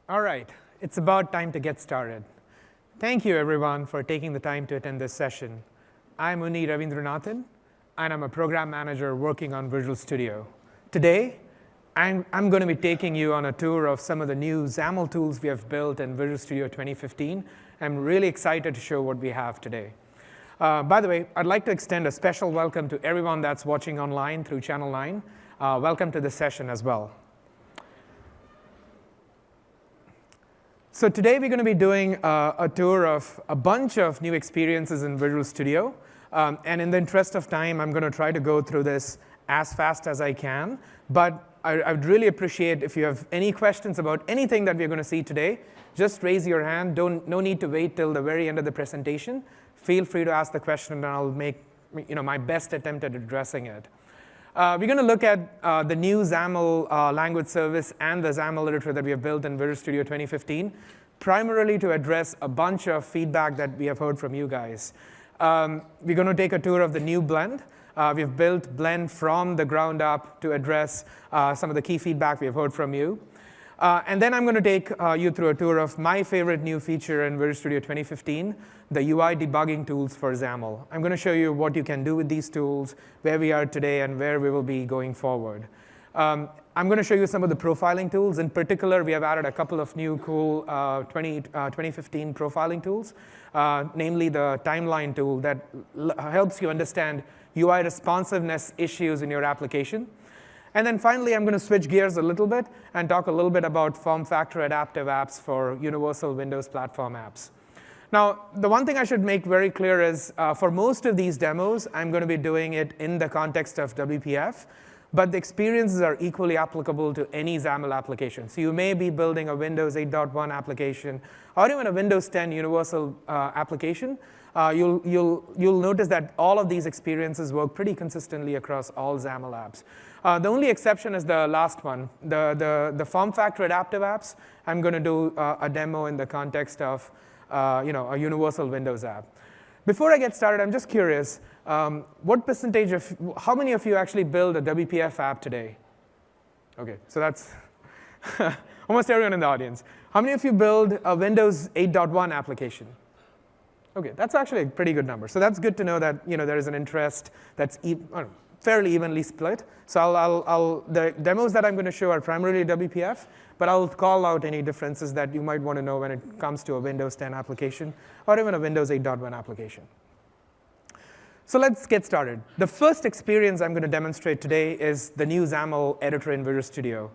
All right, it's about time to get started. Thank you, everyone, for taking the time to attend this session. I'm Uni Ravindranathan, and I'm a program manager working on Visual Studio. Today, I'm going to be taking you on a tour of some of the new XAML tools we have built in Visual Studio 2015. I'm really excited to show what we have today. By the way, I'd like to extend a special welcome to everyone that's watching online through Channel 9. Welcome to this session as well. So today we're going to be doing a tour of a bunch of new experiences in Visual Studio. And in the interest of time, I'm going to try to go through this as fast as I can. But I would really appreciate if you have any questions about anything that we're going to see today, just raise your hand. No need to wait till the very end of the presentation. Feel free to ask the question, and I'll make my best attempt at addressing it. We're going to look at the new XAML language service and the XAML editor that we have built in Visual Studio 2015, primarily to address a bunch of feedback that we have heard from you guys. We're going to take a tour of the new Blend. We've built Blend from the ground up to address some of the key feedback we have heard from you. And then I'm going to take you through a tour of my favorite new feature in Visual Studio 2015, the UI debugging tools for XAML. I'm going to show you what you can do with these tools, where we are today, and where we will be going forward. I'm going to show you some of the profiling tools. In particular, we have added a couple of new cool 2015 profiling tools, namely the timeline tool that helps you understand UI responsiveness issues in your application. And then finally, I'm going to switch gears a little bit and talk a little bit about form factor adaptive apps for universal Windows platform apps. Now, the one thing I should make very clear is for most of these demos, I'm going to be doing it in the context of WPF. But the experiences are equally applicable to any XAML application. So you may be building a Windows 8.1 application or even a Windows 10 universal application. You'll notice that all of these experiences work pretty consistently across all XAML apps. The only exception is the last one, the form factor adaptive apps. I'm going to do a demo in the context of a universal Windows app. Before I get started, I'm just curious, what percentage of, how many of you actually build a WPF app today? OK, so that's almost everyone in the audience. How many of you build a Windows 8.1 application? OK, that's actually a pretty good number. So that's good to know that there is an interest that's fairly evenly split. So the demos that I'm going to show are primarily WPF, but I'll call out any differences that you might want to know when it comes to a Windows 10 application or even a Windows 8.1 application. So let's get started. The first experience I'm going to demonstrate today is the new XAML editor in Visual Studio.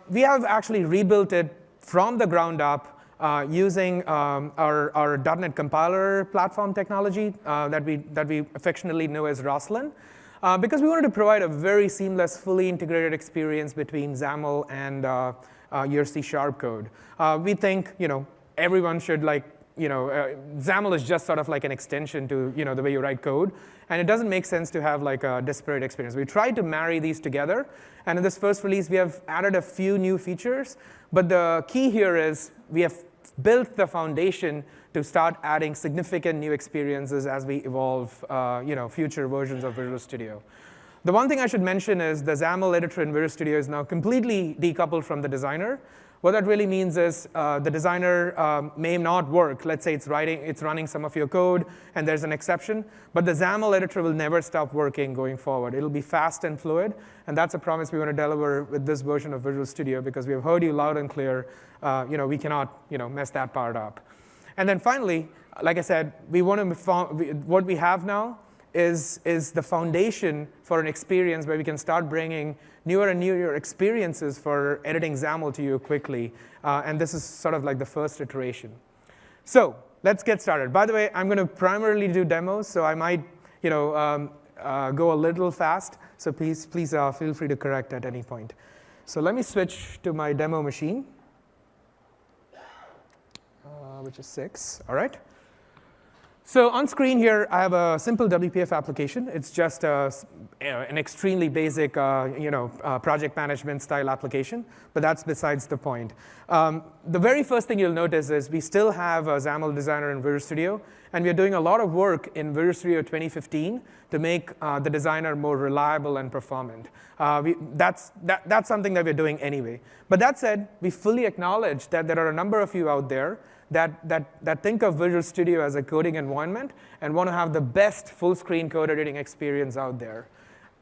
We have actually rebuilt it from the ground up using our .NET compiler platform technology that we affectionately know as Roslyn. Because we wanted to provide a very seamless, fully integrated experience between XAML and your C# code. We think everyone should XAML is just sort of like an extension to the way you write code, and it doesn't make sense to have like a disparate experience. We tried to marry these together, and in this first release, we have added a few new features. But the key here is we have built the foundation to start adding significant new experiences as we evolve future versions of Visual Studio. The one thing I should mention is the XAML editor in Visual Studio is now completely decoupled from the designer. What that really means is the designer may not work. Let's say it's running some of your code, and there's an exception. But the XAML editor will never stop working going forward. It'll be fast and fluid. And that's a promise we want to deliver with this version of Visual Studio, because we have heard you loud and clear. We cannot mess that part up. And then finally, like I said, what we have now is the foundation for an experience where we can start bringing newer and newer experiences for editing XAML to you quickly. And this is sort of like the first iteration. So let's get started. By the way, I'm going to primarily do demos, so I might go a little fast. So please feel free to correct at any point. So let me switch to my demo machine, which is 6. All right. So on screen here, I have a simple WPF application. It's just an extremely basic project management style application, but that's besides the point. The very first thing you'll notice is we still have a XAML designer in Visual Studio, and we're doing a lot of work in Visual Studio 2015 to make the designer more reliable and performant. That's something that we're doing anyway. But that said, we fully acknowledge that there are a number of you out there that think of Visual Studio as a coding environment and want to have the best full-screen code editing experience out there.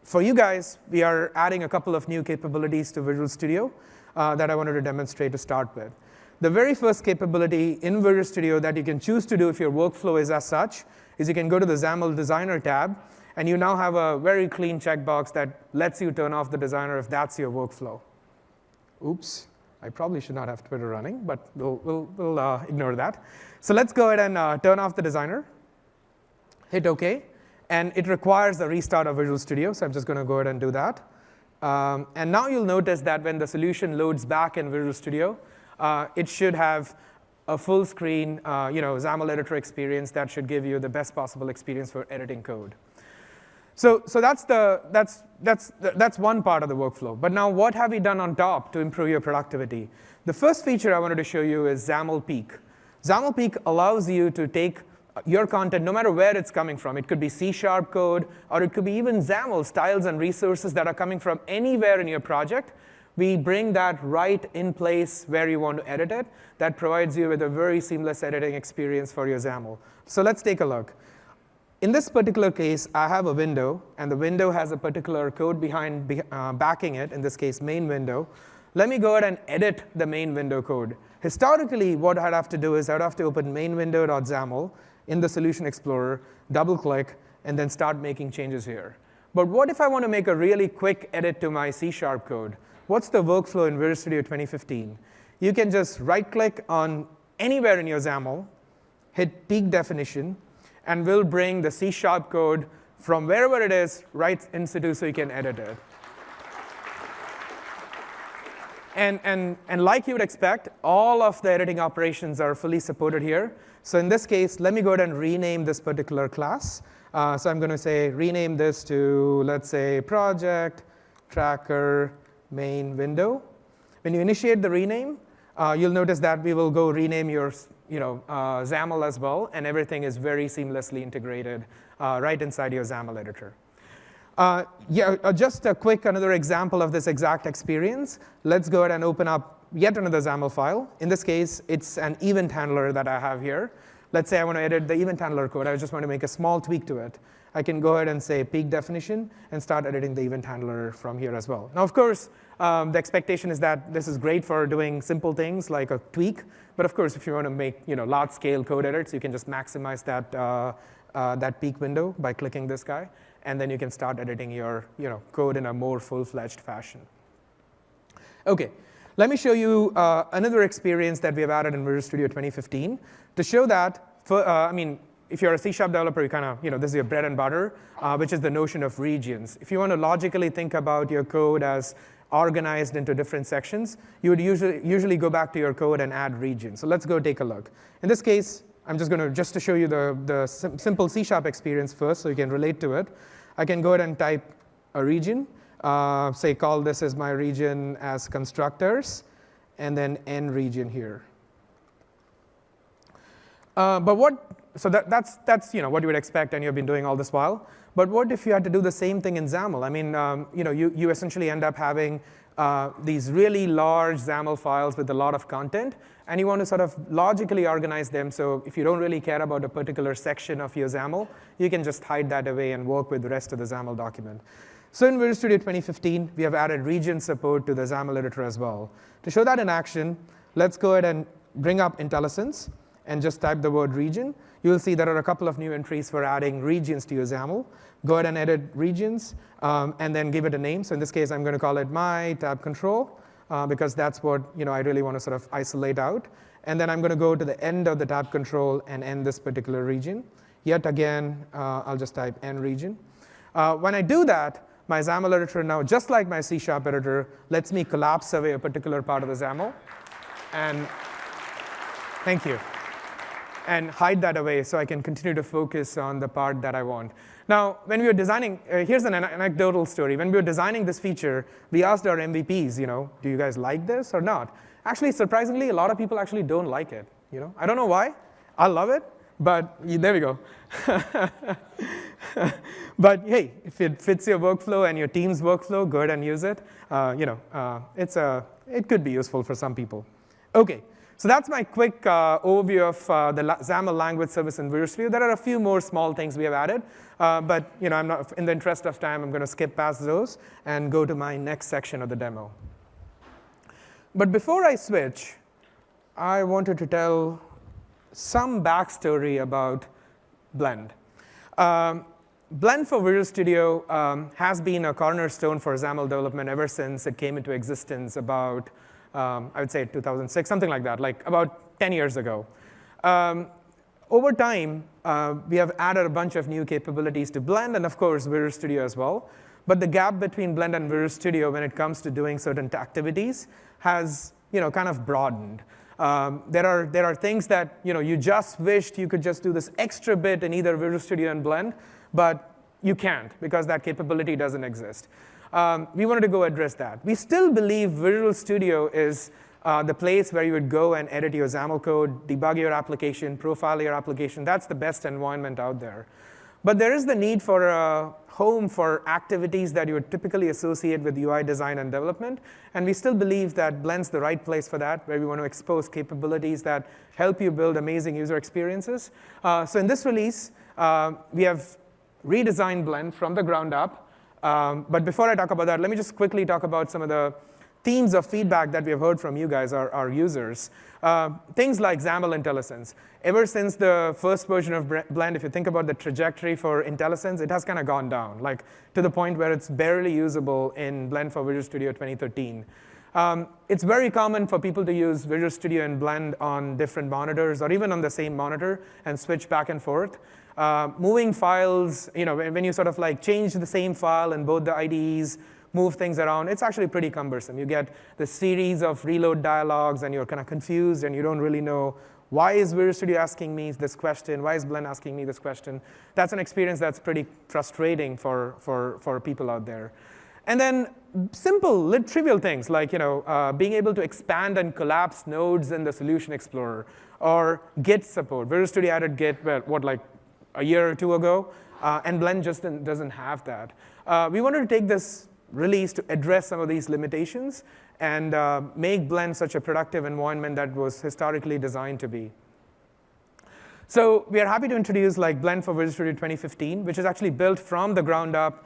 For you guys, we are adding a couple of new capabilities to Visual Studio that I wanted to demonstrate to start with. The very first capability in Visual Studio that you can choose to do if your workflow is as such is you can go to the XAML Designer tab, and you now have a very clean checkbox that lets you turn off the designer if that's your workflow. Oops. I probably should not have Twitter running, but we'll ignore that. So let's go ahead and turn off the designer, hit OK. And it requires a restart of Visual Studio, so I'm just going to go ahead and do that. And now you'll notice that when the solution loads back in Visual Studio, it should have a full screen XAML editor experience that should give you the best possible experience for editing code. So that's one part of the workflow. But now what have we done on top to improve your productivity? The first feature I wanted to show you is XAML Peek. XAML Peek allows you to take your content, no matter where it's coming from. It could be C# code, or it could be even XAML styles and resources that are coming from anywhere in your project. We bring that right in place where you want to edit it. That provides you with a very seamless editing experience for your XAML. So let's take a look. In this particular case, I have a window, and the window has a particular code backing it, in this case, main window. Let me go ahead and edit the main window code. Historically, what I'd have to do is I'd have to open main window.xaml in the Solution Explorer, double-click, and then start making changes here. But what if I want to make a really quick edit to my C# code? What's the workflow in Visual Studio 2015? You can just right-click on anywhere in your XAML, hit peak definition, and we'll bring the C# code from wherever it is right in situ so you can edit it. And like you would expect, all of the editing operations are fully supported here. So in this case, let me go ahead and rename this particular class. So I'm going to say rename this to, let's say, project tracker main window. When you initiate the rename, you'll notice that we will go rename your XAML as well, and everything is very seamlessly integrated right inside your XAML editor. Just a quick another example of this exact experience. Let's go ahead and open up yet another XAML file. In this case, it's an event handler that I have here. Let's say I want to edit the event handler code. I just want to make a small tweak to it. I can go ahead and say peak definition and start editing the event handler from here as well. Now, of course, the expectation is that this is great for doing simple things like a tweak. But of course, if you want to make large-scale code edits, you can just maximize that peak window by clicking this guy. And then you can start editing your code in a more full-fledged fashion. OK, let me show you another experience that we have added in Visual Studio 2015 to show that, if you're a C# developer, you kind of, this is your bread and butter, which is the notion of regions. If you want to logically think about your code as organized into different sections, you would usually go back to your code and add regions. So let's go take a look. In this case, I'm just going to show you the simple C# experience first so you can relate to it. I can go ahead and type a region, say call this as my region as constructors, and then end region here. So that's what you would expect, and you've been doing all this while. But what if you had to do the same thing in XAML? I mean, you essentially end up having these really large XAML files with a lot of content, and you want to sort of logically organize them. So if you don't really care about a particular section of your XAML, you can just hide that away and work with the rest of the XAML document. So in Visual Studio 2015, we have added region support to the XAML editor as well. To show that in action, let's go ahead and bring up IntelliSense and just type the word region. You'll see there are a couple of new entries for adding regions to your XAML. Go ahead and edit regions, and then give it a name. So in this case, I'm going to call it my tab control, because that's what I really want to sort of isolate out. And then I'm going to go to the end of the tab control and end this particular region. Yet again, I'll just type end region. When I do that, my XAML editor now, just like my C# editor, lets me collapse away a particular part of the XAML. And thank you. and hide that away so I can continue to focus on the part that I want. Now, when we were designing, here's an anecdotal story. When we were designing this feature, we asked our MVPs, do you guys like this or not? Actually, surprisingly, a lot of people actually don't like it. I don't know why. I love it, but there we go. But hey, if it fits your workflow and your team's workflow, go ahead and use it. It could be useful for some people. OK, so that's my quick overview of the XAML language service in Visual Studio. There are a few more small things we have added. But I'm not, in the interest of time, I'm going to skip past those and go to my next section of the demo. But before I switch, I wanted to tell some backstory about Blend. Blend for Visual Studio has been a cornerstone for XAML development ever since it came into existence about, I would say 2006, something like that, like about 10 years ago. Over time, we have added a bunch of new capabilities to Blend, and of course, Visual Studio as well. But the gap between Blend and Visual Studio when it comes to doing certain activities has kind of broadened. There are things that you just wished you could just do this extra bit in either Visual Studio and Blend, but you can't because that capability doesn't exist. We wanted to go address that. We still believe Visual Studio is the place where you would go and edit your XAML code, debug your application, profile your application. That's the best environment out there. But there is the need for a home for activities that you would typically associate with UI design and development. And we still believe that Blend's the right place for that, where we want to expose capabilities that help you build amazing user experiences. So in this release, we have redesigned Blend from the ground up. But before I talk about that, let me just quickly talk about some of the themes of feedback that we have heard from you guys, our users. Things like XAML IntelliSense. Ever since the first version of Blend, if you think about the trajectory for IntelliSense, it has kind of gone down, like to the point where it's barely usable in Blend for Visual Studio 2013. It's very common for people to use Visual Studio and Blend on different monitors or even on the same monitor and switch back and forth. Moving files, when you sort of like change the same file in both the IDEs, move things around, it's actually pretty cumbersome. You get the series of reload dialogues, and you're kind of confused, and you don't really know, why is Visual Studio asking me this question? Why is Blend asking me this question? That's an experience that's pretty frustrating for people out there. And then simple, trivial things like being able to expand and collapse nodes in the Solution Explorer, or Git support. Visual Studio added Git, like a year or two ago, and Blend just doesn't have that. We wanted to take this release to address some of these limitations and make Blend such a productive environment that was historically designed to be. So we are happy to introduce Blend for Visual Studio 2015, which is actually built from the ground up,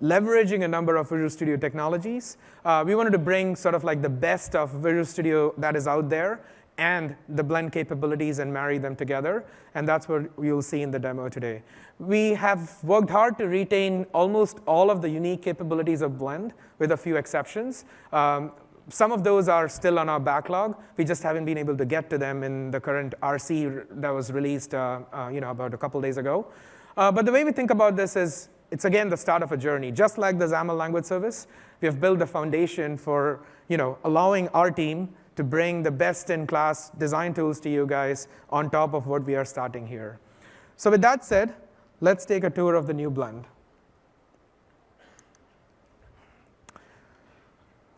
leveraging a number of Visual Studio technologies. We wanted to bring sort of like the best of Visual Studio that is out there and the Blend capabilities and marry them together. And that's what you'll see in the demo today. We have worked hard to retain almost all of the unique capabilities of Blend, with a few exceptions. Some of those are still on our backlog. We just haven't been able to get to them in the current RC that was released about a couple days ago. But the way we think about this is, it's again the start of a journey. Just like the XAML language service, we have built a foundation for allowing our team to bring the best-in-class design tools to you guys on top of what we are starting here. So with that said, let's take a tour of the new Blend.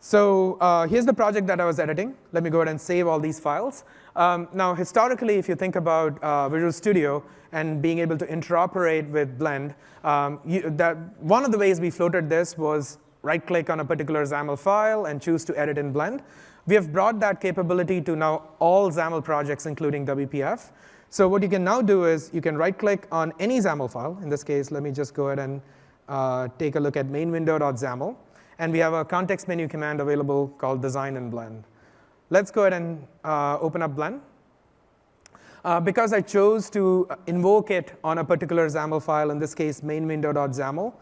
So here's the project that I was editing. Let me go ahead and save all these files. Now, historically, if you think about Visual Studio and being able to interoperate with Blend, one of the ways we floated this was right-click on a particular XAML file and choose to edit in Blend. We have brought that capability to now all XAML projects, including WPF. So what you can now do is you can right-click on any XAML file. In this case, let me just go ahead and take a look at mainwindow.xaml. And we have a context menu command available called Design in Blend. Let's go ahead and open up Blend. Because I chose to invoke it on a particular XAML file, in this case, mainwindow.xaml,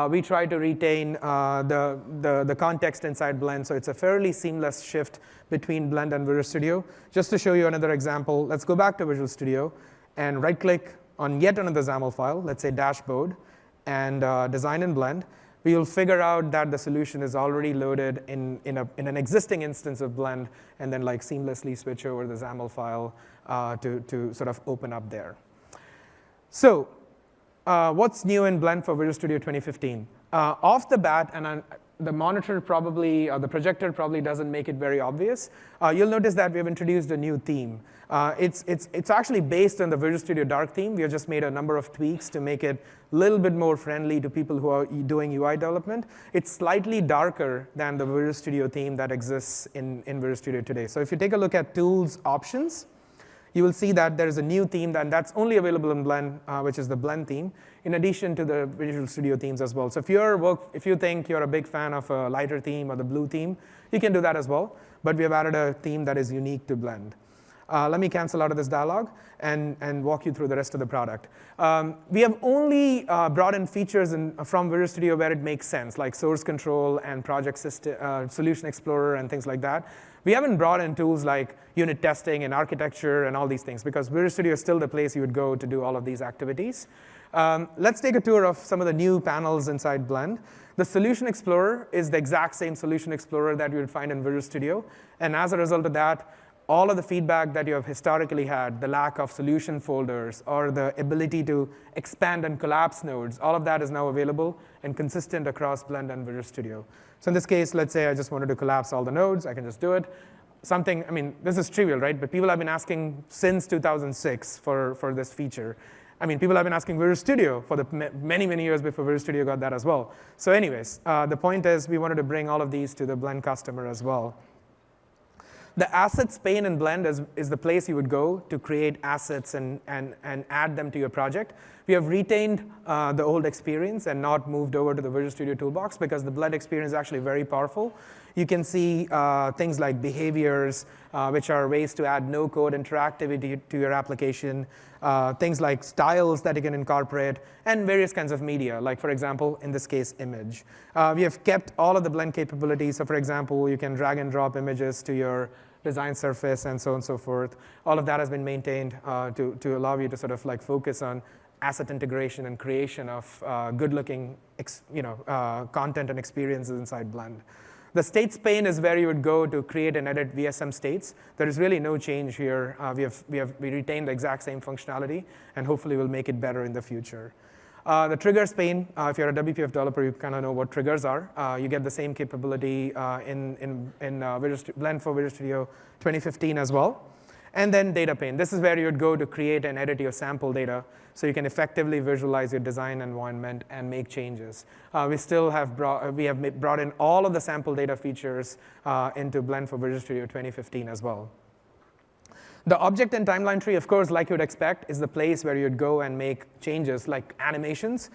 we try to retain the context inside Blend. So it's a fairly seamless shift between Blend and Visual Studio. Just to show you another example, let's go back to Visual Studio and right-click on yet another XAML file, let's say dashboard, and Design in Blend. we will figure out that the solution is already loaded in an existing instance of Blend, and then like seamlessly switch over the XAML file to sort of open up there. So what's new in Blend for Visual Studio 2015? Off the bat, and the monitor probably, or the projector probably doesn't make it very obvious, you'll notice that we have introduced a new theme. It's actually based on the Visual Studio Dark theme. We have just made a number of tweaks to make it a little bit more friendly to people who are doing UI development. It's slightly darker than the Visual Studio theme that exists in Visual Studio today. So if you take a look at Tools Options, you will see that there is a new theme, and that's only available in Blend, which is the Blend theme, in addition to the Visual Studio themes as well. So if you think you're a big fan of a lighter theme or the blue theme, you can do that as well. But we have added a theme that is unique to Blend. Let me cancel out of this dialog and walk you through the rest of the product. We have only brought in features from Visual Studio where it makes sense, like source control and project system, solution explorer and things like that. We haven't brought in tools like unit testing and architecture and all these things, because Visual Studio is still the place you would go to do all of these activities. Let's take a tour of some of the new panels inside Blend. The Solution Explorer is the exact same Solution Explorer that you would find in Visual Studio. And as a result of that, all of the feedback that you have historically had, the lack of solution folders or the ability to expand and collapse nodes, all of that is now available and consistent across Blend and Visual Studio. So in this case, let's say I just wanted to collapse all the nodes. I can just do it. I mean, this is trivial, right? But people have been asking since 2006 for this feature. I mean, people have been asking Visual Studio for the many, many years before Visual Studio got that as well. So anyways, the point is we wanted to bring all of these to the Blend customer as well. The assets pane in Blend is the place you would go to create assets and add them to your project. We have retained the old experience and not moved over to the Visual Studio Toolbox, because the Blend experience is actually very powerful. You can see things like behaviors, which are ways to add no-code interactivity to your application, things like styles that you can incorporate, and various kinds of media, like, for example, in this case, image. We have kept all of the Blend capabilities. So, for example, you can drag and drop images to your design surface and so on and so forth. All of that has been maintained to allow you to sort of like focus on asset integration and creation of good-looking content and experiences inside Blend. The states pane is where you would go to create and edit VSM states. There is really no change here. We retained the exact same functionality, and hopefully we'll make it better in the future. The triggers pane, if you're a WPF developer, you kind of know what triggers are. You get the same capability in Blend for Visual Studio 2015 as well. And then data pane. This is where you would go to create and edit your sample data, so you can effectively visualize your design environment and make changes. We have brought in all of the sample data features into Blend for Visual Studio 2015 as well. The object and timeline tree, of course, like you would expect, is the place where you'd go and make changes like animations.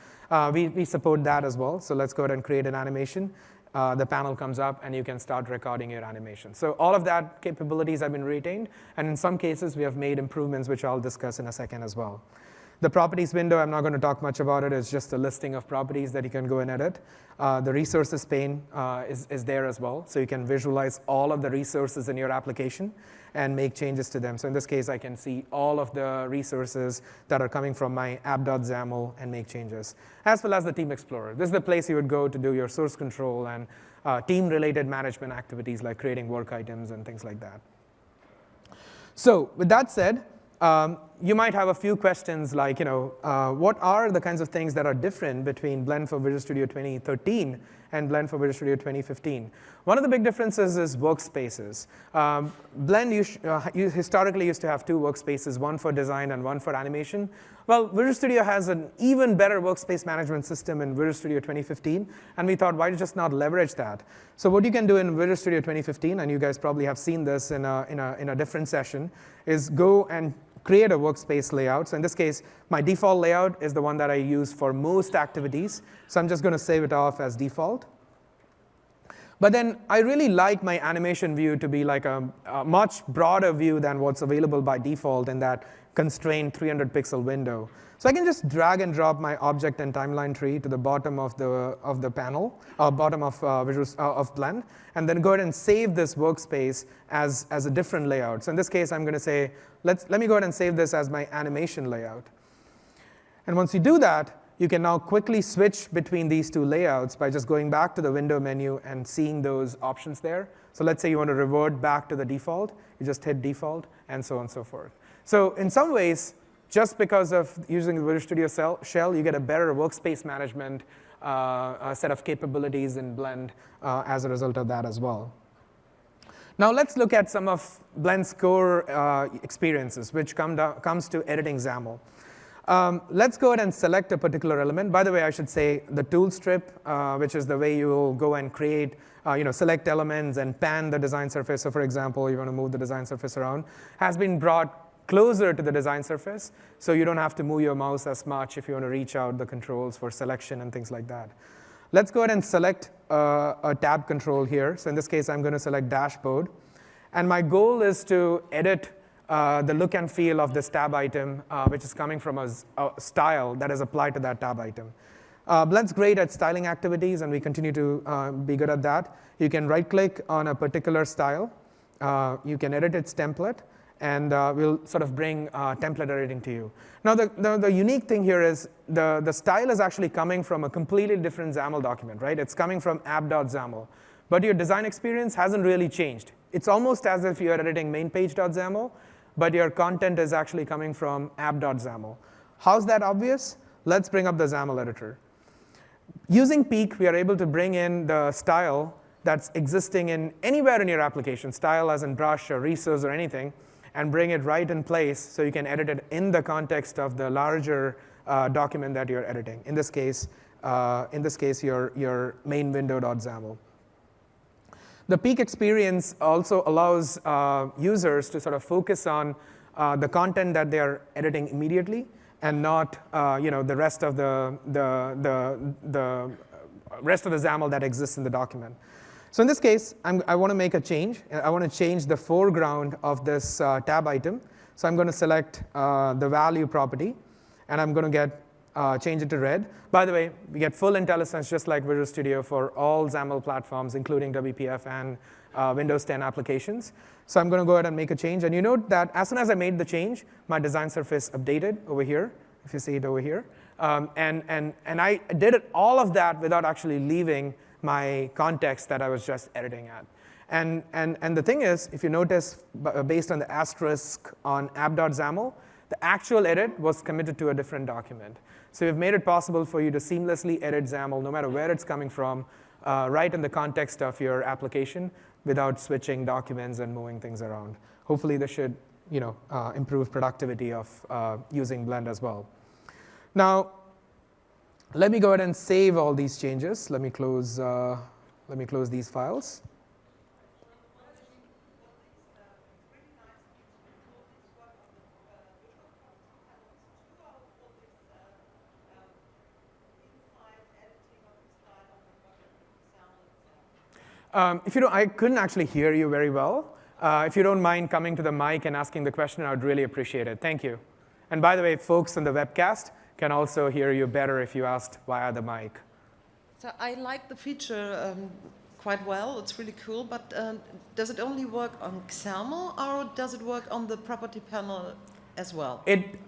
We support that as well. So let's go ahead and create an animation. The panel comes up, and you can start recording your animation. So all of that capabilities have been retained, and in some cases, we have made improvements, which I'll discuss in a second as well. The properties window, I'm not going to talk much about it. It's just a listing of properties that you can go and edit. The resources pane is there as well, so you can visualize all of the resources in your application and make changes to them. So in this case, I can see all of the resources that are coming from my app.xaml and make changes, as well as the Team Explorer. This is the place you would go to do your source control and team-related management activities, like creating work items and things like that. So with that said, you might have a few questions like, what are the kinds of things that are different between Blend for Visual Studio 2013 and Blend for Visual Studio 2015? One of the big differences is workspaces. Blend historically used to have two workspaces, one for design and one for animation. Well, Visual Studio has an even better workspace management system in Visual Studio 2015, and we thought, why just not leverage that? So what you can do in Visual Studio 2015, and you guys probably have seen this in a different session, is go and create a workspace layout. So in this case, my default layout is the one that I use for most activities. So I'm just going to save it off as default. But then I really like my animation view to be like a much broader view than what's available by default in that constrained 300-pixel window. So I can just drag and drop my object and timeline tree to the bottom of the panel, bottom of Blend, and then go ahead and save this workspace as a different layout. So in this case, I'm going to say, let me go ahead and save this as my animation layout. And once you do that, you can now quickly switch between these two layouts by just going back to the window menu and seeing those options there. So let's say you want to revert back to the default. You just hit default, and so on and so forth. So in some ways, just because of using the Visual Studio shell, you get a better workspace management set of capabilities in Blend as a result of that as well. Now let's look at some of Blend's core experiences, which comes to editing XAML. Let's go ahead and select a particular element. By the way, I should say the tool strip, which is the way you will go and create, select elements and pan the design surface. So for example, you want to move the design surface around, has been brought closer to the design surface, so you don't have to move your mouse as much if you want to reach out the controls for selection and things like that. Let's go ahead and select a tab control here. So in this case, I'm going to select dashboard. And my goal is to edit the look and feel of this tab item, which is coming from a style that is applied to that tab item. Blend's great at styling activities, and we continue to be good at that. You can right-click on a particular style. You can edit its template, and we'll sort of bring template editing to you. Now, the unique thing here is the style is actually coming from a completely different XAML document, right? It's coming from app.xaml. But your design experience hasn't really changed. It's almost as if you're editing mainpage.xaml, but your content is actually coming from app.xaml. How's that obvious? Let's bring up the XAML editor. Using Peek, we are able to bring in the style that's existing in anywhere in your application, style as in brush or resource or anything, and bring it right in place so you can edit it in the context of the larger document that you're editing. In this case, your main window.xaml. The Peek experience also allows users to sort of focus on the content that they are editing immediately, and not the rest of the rest of the XAML that exists in the document. So in this case, I want to make a change. I want to change the foreground of this tab item. So I'm going to select the value property, and I'm going to change it to red. By the way, we get full IntelliSense just like Visual Studio for all XAML platforms, including WPF and Windows 10 applications. So I'm going to go ahead and make a change. And you note that as soon as I made the change, my design surface updated over here, if you see it over here. And I did all of that without actually leaving my context that I was just editing at. And the thing is, if you notice, based on the asterisk on app.xaml, the actual edit was committed to a different document. So we've made it possible for you to seamlessly edit XAML, no matter where it's coming from, right in the context of your application, without switching documents and moving things around. Hopefully, this should improve productivity of using Blend as well. Now, let me go ahead and save all these changes. Let me close these files. I couldn't actually hear you very well. If you don't mind coming to the mic and asking the question, I would really appreciate it. Thank you. And by the way, folks in the webcast can also hear you better if you asked via the mic. So I like the feature quite well. It's really cool. But does it only work on XAML, or does it work on the property panel as well?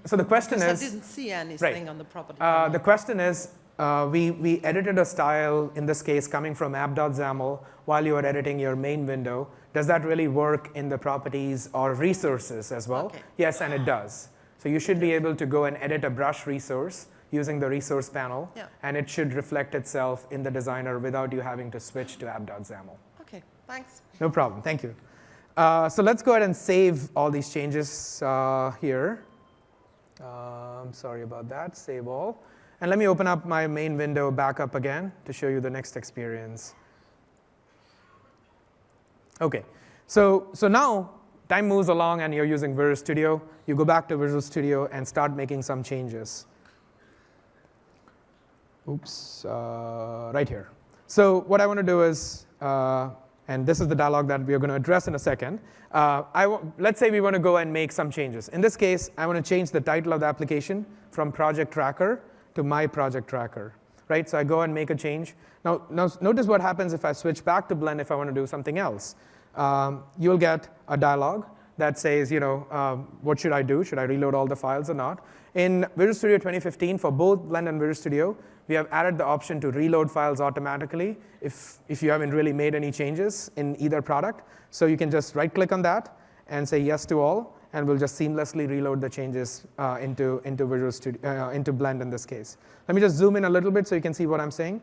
So the question is, I didn't see anything on the property panel. The question is, we edited a style, in this case, coming from app.xaml while you are editing your main window. Does that really work in the properties or resources as well? Okay. Yes, and it does. So you should be able to go and edit a brush resource using the resource panel, and it should reflect itself in the designer without you having to switch to app.xaml. OK, thanks. No problem. Thank you. So let's go ahead and save all these changes here. I'm sorry about that. Save all. And let me open up my main window back up again to show you the next experience. OK, so now time moves along and you're using Visual Studio. You go back to Visual Studio and start making some changes. Oops, right here. So what I want to do is, and this is the dialog that we are going to address in a second. Let's say we want to go and make some changes. In this case, I want to change the title of the application from Project Tracker to My Project Tracker. Right? So I go and make a change. Now notice what happens if I switch back to Blend if I want to do something else. You'll get a dialog that says, what should I do? Should I reload all the files or not? In Visual Studio 2015, for both Blend and Visual Studio, we have added the option to reload files automatically if you haven't really made any changes in either product. So you can just right-click on that and say yes to all, and we'll just seamlessly reload the changes into Visual Studio, into Blend in this case. Let me just zoom in a little bit so you can see what I'm saying.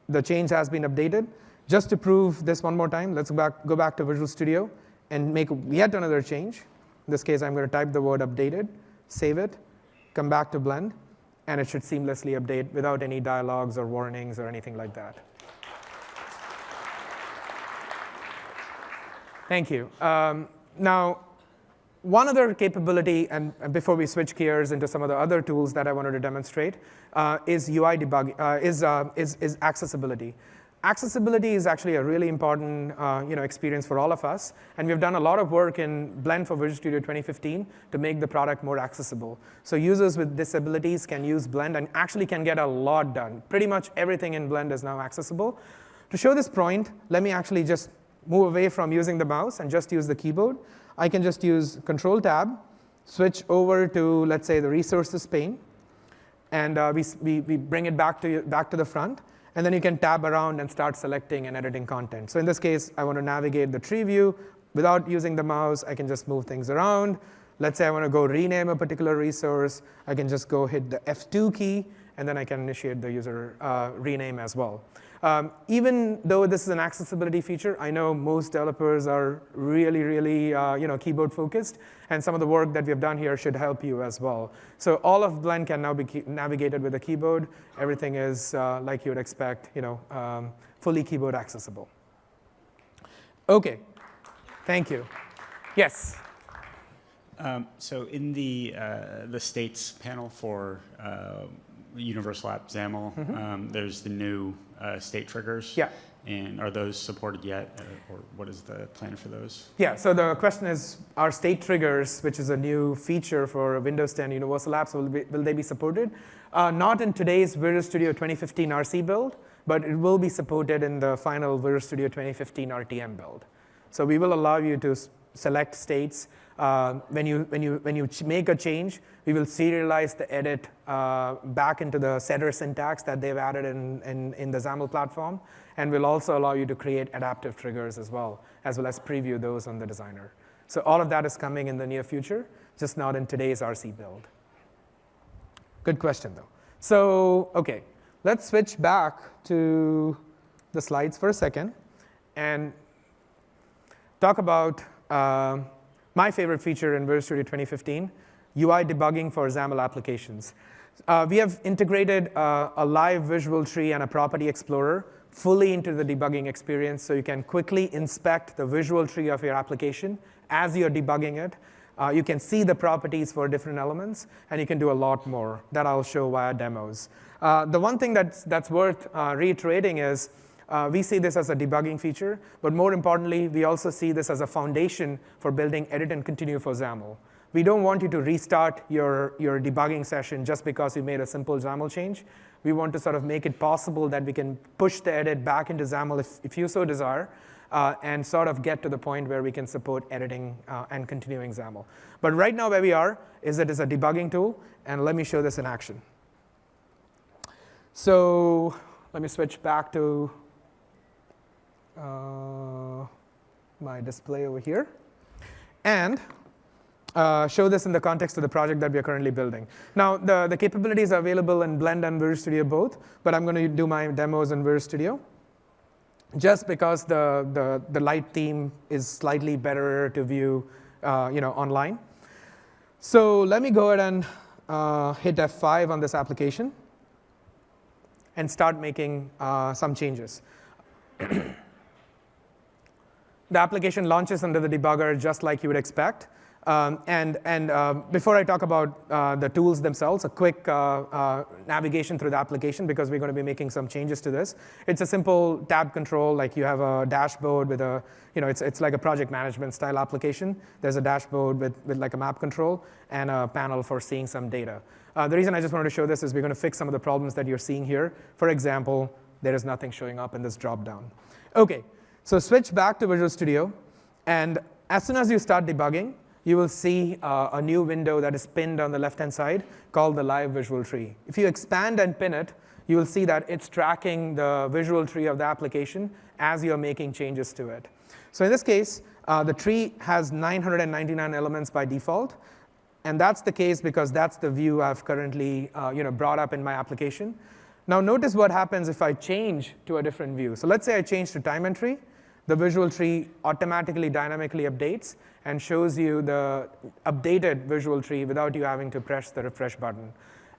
The change has been updated. Just to prove this one more time, let's go back to Visual Studio and make yet another change. In this case, I'm going to type the word updated, save it, come back to Blend, and it should seamlessly update without any dialogues or warnings or anything like that. Thank you. Now, one other capability, and before we switch gears into some of the other tools that I wanted to demonstrate, is UI debug, is accessibility. Accessibility is actually a really important experience for all of us, and we've done a lot of work in Blend for Visual Studio 2015 to make the product more accessible. So users with disabilities can use Blend and actually can get a lot done. Pretty much everything in Blend is now accessible. To show this point, let me actually just move away from using the mouse and just use the keyboard. I can just use Control-Tab, switch over to, let's say, the Resources pane, and we bring it back to the front. And then you can tab around and start selecting and editing content. So in this case, I want to navigate the tree view. Without using the mouse, I can just move things around. Let's say I want to go rename a particular resource. I can just go hit the F2 key, and then I can initiate the user rename as well. Even though this is an accessibility feature, I know most developers are really, really keyboard focused, and some of the work that we have done here should help you as well. So all of Blend can now be navigated with a keyboard. Everything is like you would expect, fully keyboard accessible. OK, thank you. Yes? So in the states panel for Universal App XAML, there's the new state triggers. Yeah. And are those supported yet, or what is the plan for those? Yeah, so the question is, are state triggers, which is a new feature for Windows 10 Universal Apps, will they be supported? Not in today's Visual Studio 2015 RC build, but it will be supported in the final Visual Studio 2015 RTM build. So we will allow you to select states. When you make a change, we will serialize the edit back into the setter syntax that they've added in the XAML platform. And we'll also allow you to create adaptive triggers as well as preview those on the designer. So all of that is coming in the near future, just not in today's RC build. Good question, though. So OK, let's switch back to the slides for a second and talk about my favorite feature in Visual Studio 2015, UI debugging for XAML applications. We have integrated a live visual tree and a property explorer fully into the debugging experience, so you can quickly inspect the visual tree of your application as you're debugging it. You can see the properties for different elements, and you can do a lot more that I'll show via demos. The one thing that's worth reiterating is we see this as a debugging feature, but more importantly, we also see this as a foundation for building edit and continue for XAML. We don't want you to restart your debugging session just because you made a simple XAML change. We want to sort of make it possible that we can push the edit back into XAML if you so desire, and sort of get to the point where we can support editing and continuing XAML. But right now where we are is it is a debugging tool, and let me show this in action. So let me switch back to my display over here, and show this in the context of the project that we are currently building. Now, the capabilities are available in Blend and Visual Studio both, but I'm going to do my demos in Visual Studio, just because the light theme is slightly better to view online. So let me go ahead and hit F5 on this application and start making some changes. The application launches under the debugger just like you would expect. Before I talk about the tools themselves, a quick navigation through the application, because we're going to be making some changes to this. It's a simple tab control, like you have a dashboard with a, it's like a project management style application. There's a dashboard with like a map control and a panel for seeing some data. The reason I just wanted to show this is we're going to fix some of the problems that you're seeing here. For example, there is nothing showing up in this dropdown. OK, so switch back to Visual Studio. And as soon as you start debugging, you will see a new window that is pinned on the left-hand side called the live visual tree. If you expand and pin it, you will see that it's tracking the visual tree of the application as you're making changes to it. So in this case, the tree has 999 elements by default. And that's the case because that's the view I've currently brought up in my application. Now notice what happens if I change to a different view. So let's say I change to time entry. The visual tree automatically dynamically updates and shows you the updated visual tree without you having to press the refresh button.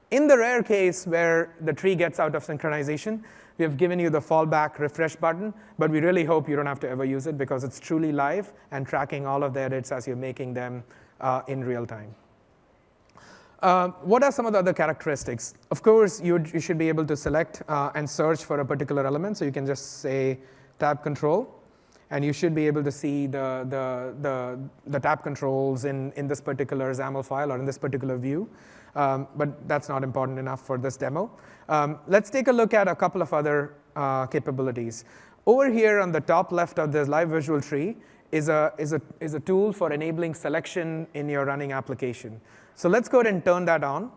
In the rare case where the tree gets out of synchronization, we have given you the fallback refresh button, but we really hope you don't have to ever use it because it's truly live and tracking all of the edits as you're making them in real time. What are some of the other characteristics? Of course, you should be able to select and search for a particular element. So you can just say tab control, and you should be able to see the tab controls in this particular XAML file or in this particular view. But that's not important enough for this demo. Let's take a look at a couple of other capabilities. Over here on the top left of this live visual tree is a tool for enabling selection in your running application. So let's go ahead and turn that on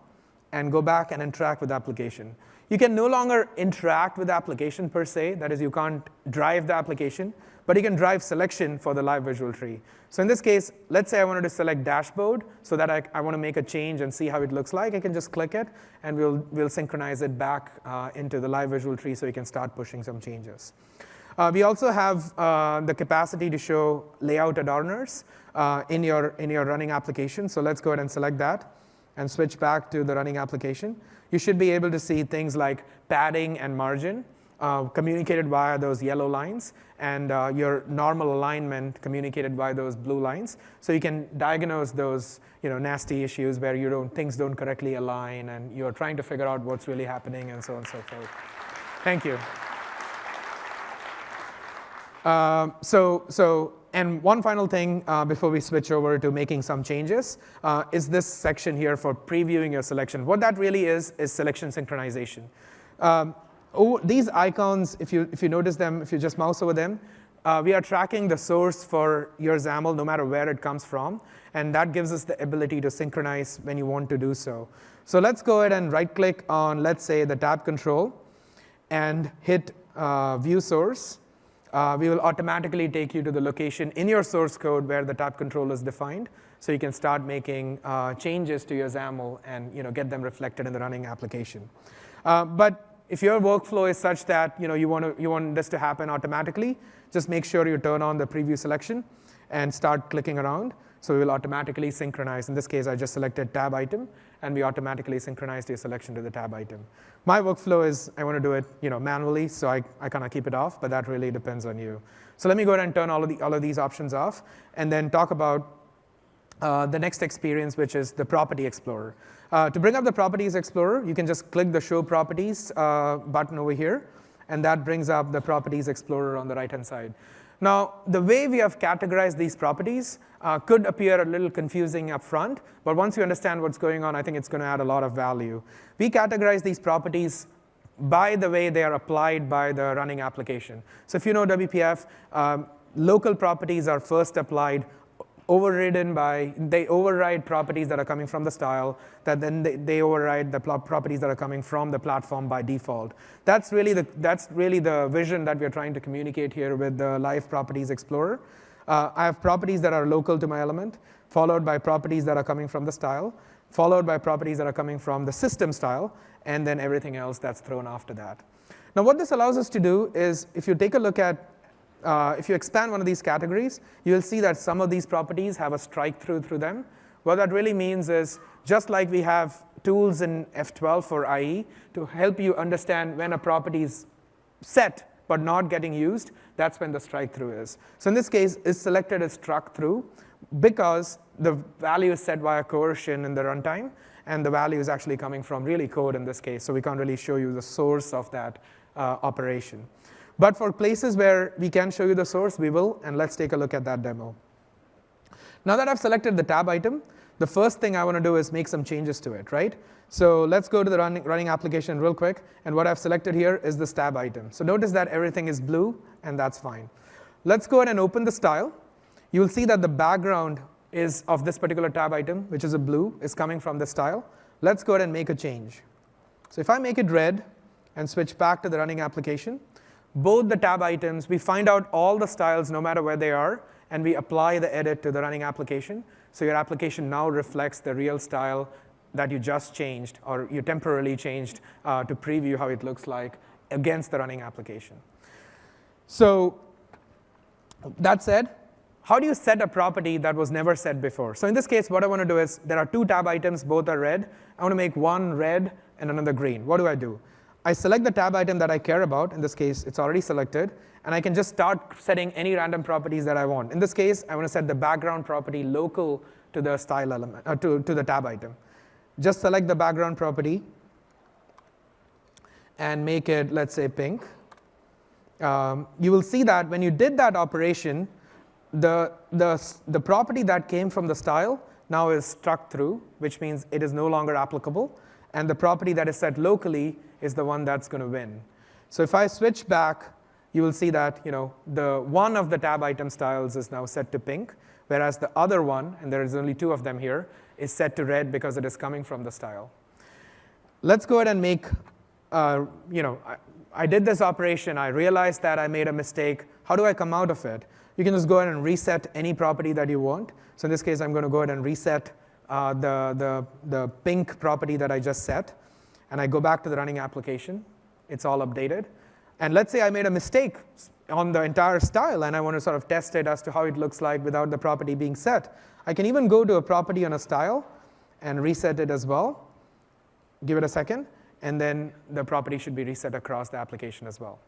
and go back and interact with the application. You can no longer interact with the application per se. That is, you can't drive the application, but you can drive selection for the live visual tree. So in this case, let's say I wanted to select dashboard so that I want to make a change and see how it looks like. I can just click it, and we'll synchronize it back into the live visual tree so you can start pushing some changes. We also have the capacity to show layout adorners in your running application. So let's go ahead and select that and switch back to the running application. You should be able to see things like padding and margin communicated via those yellow lines, and your normal alignment communicated by those blue lines. So you can diagnose those nasty issues where things don't correctly align, and you're trying to figure out what's really happening, and so on and so forth. Thank you. And one final thing before we switch over to making some changes is this section here for previewing your selection. What that really is selection synchronization. These icons, if you notice them, if you just mouse over them, we are tracking the source for your XAML no matter where it comes from, and that gives us the ability to synchronize when you want to do so. So let's go ahead and right-click on, let's say, the tab control and hit View Source. We will automatically take you to the location in your source code where the tab control is defined, so you can start making changes to your XAML and get them reflected in the running application. But if your workflow is such that you want this to happen automatically, just make sure you turn on the preview selection and start clicking around. So we will automatically synchronize. In this case, I just selected tab item, and we automatically synchronized your selection to the tab item. My workflow is I want to do it manually, so I kind of keep it off, but that really depends on you. So let me go ahead and turn all of these options off, and then talk about the next experience, which is the Property Explorer. To bring up the Properties Explorer, you can just click the Show Properties button over here, and that brings up the Properties Explorer on the right-hand side. Now, the way we have categorized these properties could appear a little confusing up front, but once you understand what's going on, I think it's going to add a lot of value. We categorize these properties by the way they are applied by the running application. So if you know WPF, local properties are first applied, they override properties that are coming from the style, that then they override the properties that are coming from the platform by default. That's really the vision that we're trying to communicate here with the Live Properties Explorer. I have properties that are local to my element, followed by properties that are coming from the style, followed by properties that are coming from the system style, and then everything else that's thrown after that. Now what this allows us to do is, if you take a look at if you expand one of these categories, you'll see that some of these properties have a strike-through through them. What that really means is, just like we have tools in F12 for IE to help you understand when a property is set but not getting used, that's when the strike-through is. So in this case, is selected as struck through because the value is set via coercion in the runtime, and the value is actually coming from really code in this case, so we can't really show you the source of that operation. But for places where we can show you the source, we will, and let's take a look at that demo. Now that I've selected the tab item, the first thing I want to do is make some changes to it, right? So let's go to the running application real quick, and what I've selected here is this tab item. So notice that everything is blue, and that's fine. Let's go ahead and open the style. You'll see that the background is of this particular tab item, which is a blue, is coming from the style. Let's go ahead and make a change. So if I make it red and switch back to the running application, both the tab items, we find out all the styles no matter where they are, and we apply the edit to the running application. So your application now reflects the real style that you just changed, or you temporarily changed to preview how it looks like against the running application. So that said, how do you set a property that was never set before? So in this case, what I want to do is, there are two tab items, both are red. I want to make one red and another green. What do? I select the tab item that I care about. In this case, it's already selected. And I can just start setting any random properties that I want. In this case, I want to set the background property local to the style element, to the tab item. Just select the background property and make it, let's say, pink. You will see that when you did that operation, the property that came from the style now is struck through, which means it is no longer applicable. And the property that is set locally is the one that's going to win. So if I switch back, you will see that the one of the tab item styles is now set to pink, whereas the other one, and there is only two of them here, is set to red because it is coming from the style. Let's go ahead and make, I did this operation. I realized that I made a mistake. How do I come out of it? You can just go ahead and reset any property that you want. So in this case, I'm going to go ahead and reset the pink property that I just set. And I go back to the running application. It's all updated. And let's say I made a mistake on the entire style, and I want to sort of test it as to how it looks like without the property being set. I can even go to a property on a style and reset it as well. Give it a second, and then the property should be reset across the application as well.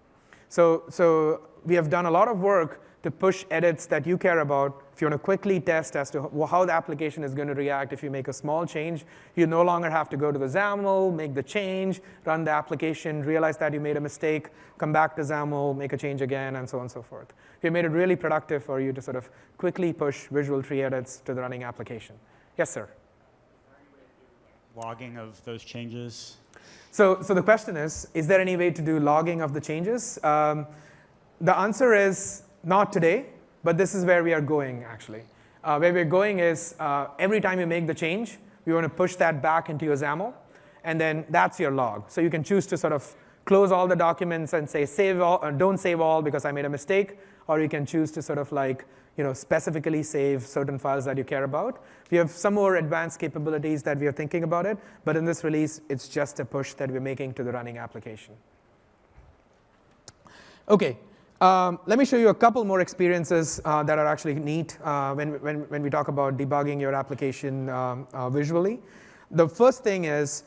So we have done a lot of work to push edits that you care about. If you want to quickly test as to how the application is going to react if you make a small change, you no longer have to go to the XAML, make the change, run the application, realize that you made a mistake, come back to XAML, make a change again, and so on and so forth. We made it really productive for you to sort of quickly push visual tree edits to the running application. Yes, sir? Logging of those changes? So the question is there any way to do logging of the changes? The answer is not today, but this is where we are going, actually. Where we're going is every time you make the change, we want to push that back into your XAML, and then that's your log. So you can choose to sort of close all the documents and say save all, don't save all because I made a mistake, or you can choose to sort of like specifically save certain files that you care about. We have some more advanced capabilities that we are thinking about it, but in this release, it's just a push that we're making to the running application. OK. Let me show you a couple more experiences that are actually neat when we talk about debugging your application visually. The first thing is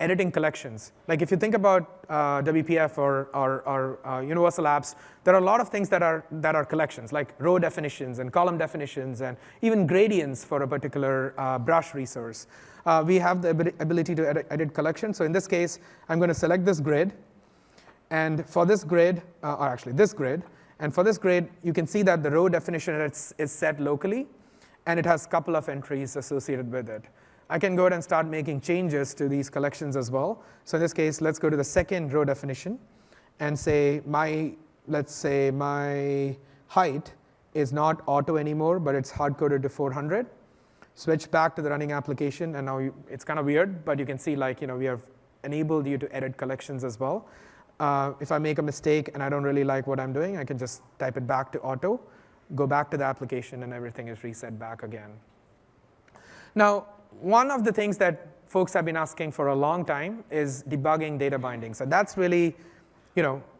editing collections. Like if you think about WPF or universal apps, there are a lot of things that are collections, like row definitions and column definitions and even gradients for a particular brush resource. We have the ability to edit collections. So in this case, I'm going to select this grid. And for this grid, or actually this grid, and for this grid, you can see that the row definition is set locally, and it has a couple of entries associated with it. I can go ahead and start making changes to these collections as well. So in this case, let's go to the second row definition and say let's say my height is not auto anymore, but it's hard-coded to 400. Switch back to the running application, and now it's kind of weird, but you can see we have enabled you to edit collections as well. If I make a mistake and I don't really like what I'm doing, I can just type it back to auto, go back to the application, and everything is reset back again. Now, one of the things that folks have been asking for a long time is debugging data binding. So that's really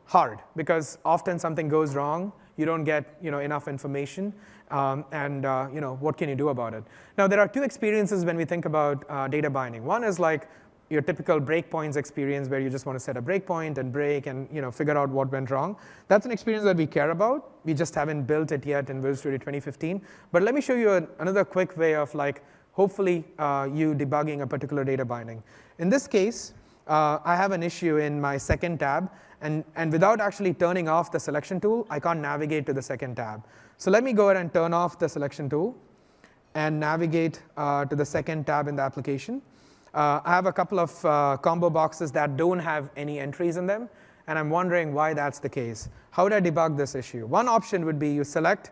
hard, because often something goes wrong, you don't get enough information, and what can you do about it? Now, there are two experiences when we think about data binding. One is like your typical breakpoints experience where you just want to set a breakpoint and break and figure out what went wrong. That's an experience that we care about. We just haven't built it yet in Visual Studio 2015. But let me show you another quick way of hopefully you debugging a particular data binding. In this case, I have an issue in my second tab, and without actually turning off the selection tool, I can't navigate to the second tab. So let me go ahead and turn off the selection tool and navigate to the second tab in the application. I have a couple of combo boxes that don't have any entries in them, and I'm wondering why that's the case. How would I debug this issue? One option would be you select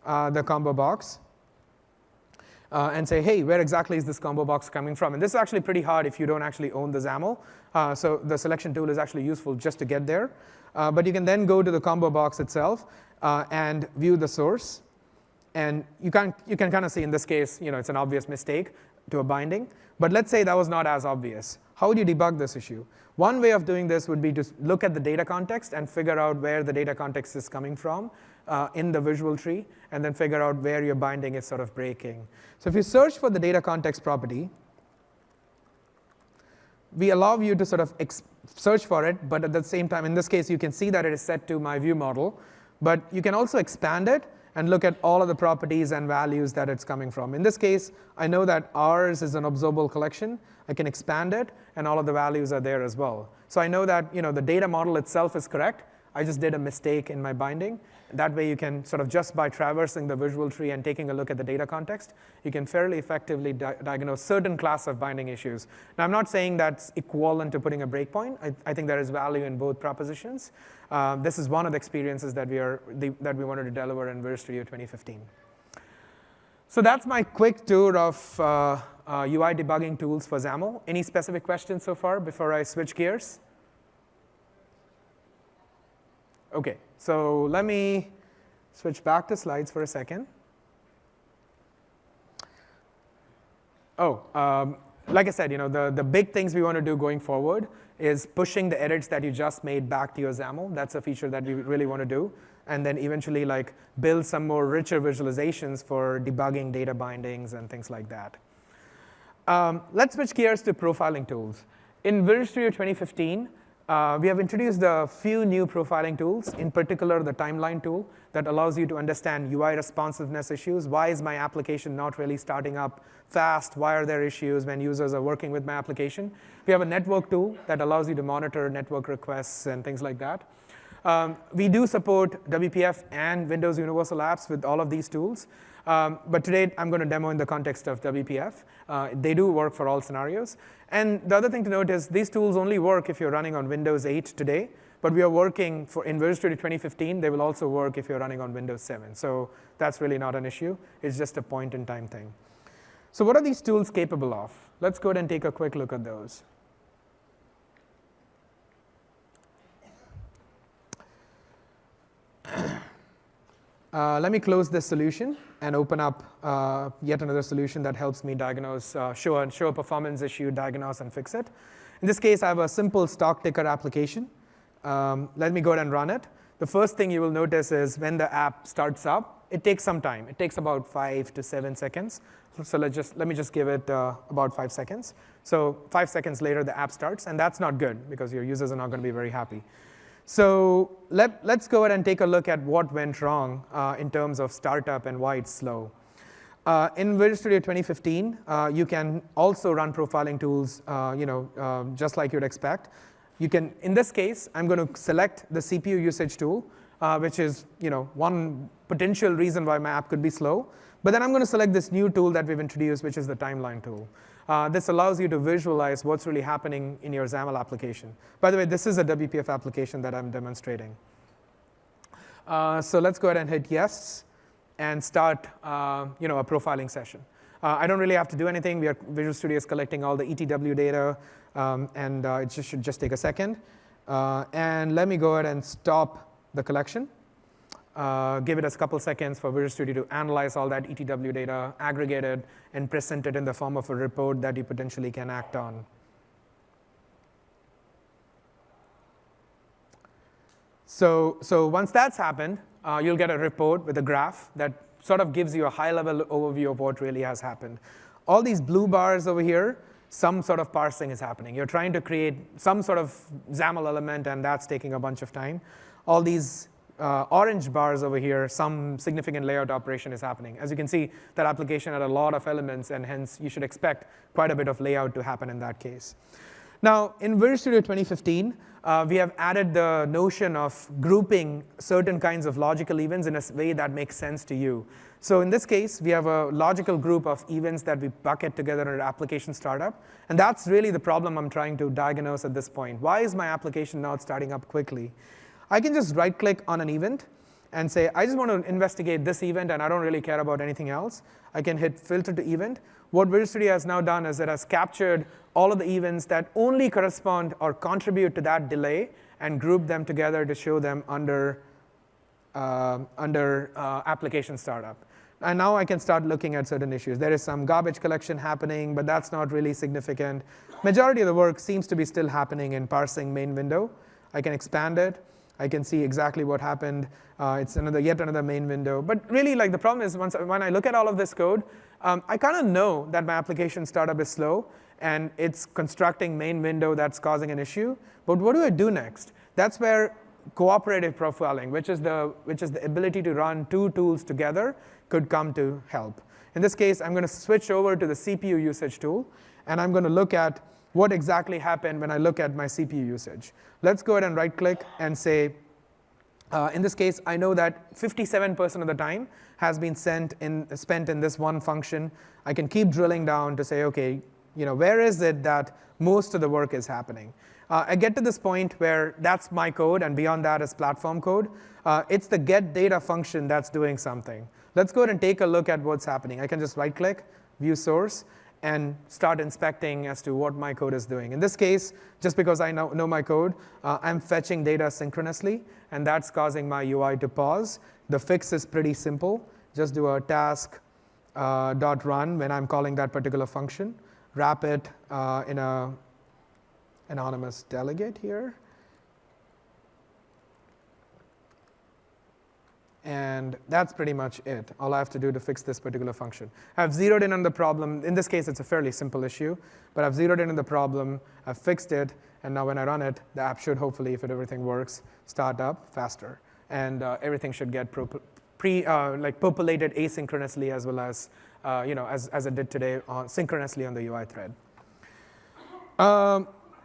the combo box. and say, hey, where exactly is this combo box coming from? And this is actually pretty hard if you don't actually own the XAML. So the selection tool is actually useful just to get there. But you can then go to the combo box itself and view the source. And you can kind of see in this case, it's an obvious mistake to a binding. But let's say that was not as obvious. How would you debug this issue? One way of doing this would be to look at the data context and figure out where the data context is coming from in the visual tree, and then figure out where your binding is sort of breaking. So if you search for the data context property, we allow you to sort of search for it, but at the same time, in this case, you can see that it is set to my view model. But you can also expand it and look at all of the properties and values that it's coming from. In this case, I know that ours is an observable collection. I can expand it, and all of the values are there as well. So I know that the data model itself is correct. I just did a mistake in my binding. That way you can sort of, just by traversing the visual tree and taking a look at the data context, you can fairly effectively diagnose certain class of binding issues. Now, I'm not saying that's equivalent to putting a breakpoint. I think there is value in both propositions. This is one of the experiences that we wanted to deliver in Visual Studio 2015. So that's my quick tour of UI debugging tools for XAML. Any specific questions so far before I switch gears? OK, so let me switch back to slides for a second. Like I said, the big things we want to do going forward is pushing the edits that you just made back to your XAML. That's a feature that we really want to do. And then eventually build some more richer visualizations for debugging data bindings and things like that. Let's switch gears to profiling tools. In Visual Studio 2015, we have introduced a few new profiling tools, in particular the timeline tool that allows you to understand UI responsiveness issues. Why is my application not really starting up fast? Why are there issues when users are working with my application? We have a network tool that allows you to monitor network requests and things like that. We do support WPF and Windows Universal Apps with all of these tools. But today, I'm going to demo in the context of WPF. They do work for all scenarios. And the other thing to note is these tools only work if you're running on Windows 8 today. But we are working in Visual Studio 2015. They will also work if you're running on Windows 7. So that's really not an issue. It's just a point-in-time thing. So what are these tools capable of? Let's go ahead and take a quick look at those. Let me close this solution and open up yet another solution that helps me diagnose, show a performance issue, diagnose, and fix it. In this case, I have a simple stock ticker application. Let me go ahead and run it. The first thing you will notice is when the app starts up, it takes some time. It takes about 5 to 7 seconds. So let me just give it about 5 seconds. So 5 seconds later, the app starts. And that's not good, because your users are not going to be very happy. So let's go ahead and take a look at what went wrong in terms of startup and why it's slow. In Visual Studio 2015, you can also run profiling tools just like you'd expect. You can, in this case, I'm going to select the CPU usage tool, which is one potential reason why my app could be slow. But then I'm going to select this new tool that we've introduced, which is the timeline tool. This allows you to visualize what's really happening in your XAML application. By the way, this is a WPF application that I'm demonstrating. So let's go ahead and hit yes and start a profiling session. I don't really have to do anything. Visual Studio is collecting all the ETW data, and it should just take a second. And let me go ahead and stop the collection. Give it a couple seconds for Visual Studio to analyze all that ETW data, aggregate it, and present it in the form of a report that you potentially can act on. So once that's happened, you'll get a report with a graph that sort of gives you a high-level overview of what really has happened. All these blue bars over here, some sort of parsing is happening. You're trying to create some sort of XAML element, and that's taking a bunch of time. All these orange bars over here, some significant layout operation is happening. As you can see, that application had a lot of elements, and hence you should expect quite a bit of layout to happen in that case. Now, in Visual Studio 2015, we have added the notion of grouping certain kinds of logical events in a way that makes sense to you. So in this case, we have a logical group of events that we bucket together in an application startup. And that's really the problem I'm trying to diagnose at this point. Why is my application not starting up quickly? I can just right-click on an event and say, I just want to investigate this event, and I don't really care about anything else, I can hit filter to event. What Visual Studio has now done is it has captured all of the events that only correspond or contribute to that delay and grouped them together to show them under application startup. And now I can start looking at certain issues. There is some garbage collection happening, but that's not really significant. Majority of the work seems to be still happening in parsing main window. I can expand it. I can see exactly what happened. It's yet another main window. But really, like, the problem is when I look at all of this code, I kind of know that my application startup is slow, and it's constructing main window that's causing an issue. But what do I do next? That's where cooperative profiling, which is the ability to run two tools together, could come to help. In this case, I'm going to switch over to the CPU usage tool, and I'm going to look at what exactly happened when I look at my CPU usage. Let's go ahead and right-click and say, in this case, I know that 57% of the time has been spent in this one function. I can keep drilling down to say, OK, where is it that most of the work is happening? I get to this point where that's my code, and beyond that is platform code. It's the get data function that's doing something. Let's go ahead and take a look at what's happening. I can just right-click, view source, and start inspecting as to what my code is doing. In this case, just because I know my code, I'm fetching data synchronously, and that's causing my UI to pause. The fix is pretty simple. Just do a task .run when I'm calling that particular function. Wrap it in a anonymous delegate here. And that's pretty much it. All I have to do to fix this particular function. I've zeroed in on the problem. In this case, it's a fairly simple issue. But I've zeroed in on the problem. I've fixed it. And now when I run it, the app should hopefully, if everything works, start up faster. And everything should get populated asynchronously as well as, as it did today, synchronously on the UI thread.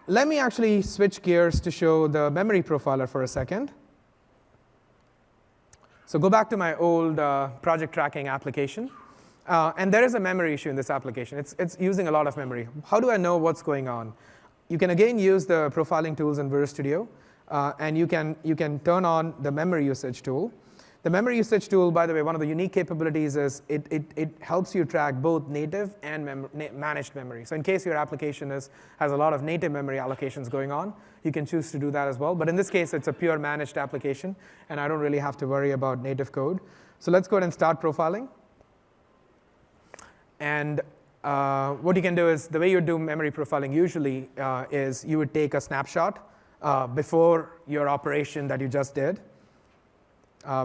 Let me actually switch gears to show the memory profiler for a second. So go back to my old project tracking application. And there is a memory issue in this application. It's using a lot of memory. How do I know what's going on? You can, again, use the profiling tools in Visual Studio. And you can turn on the memory usage tool. The memory usage tool, by the way, one of the unique capabilities is it helps you track both native and managed memory. So in case your application has a lot of native memory allocations going on, you can choose to do that as well. But in this case, it's a pure managed application, and I don't really have to worry about native code. So let's go ahead and start profiling. And what you can do is, the way you do memory profiling usually is you would take a snapshot before your operation that you just did.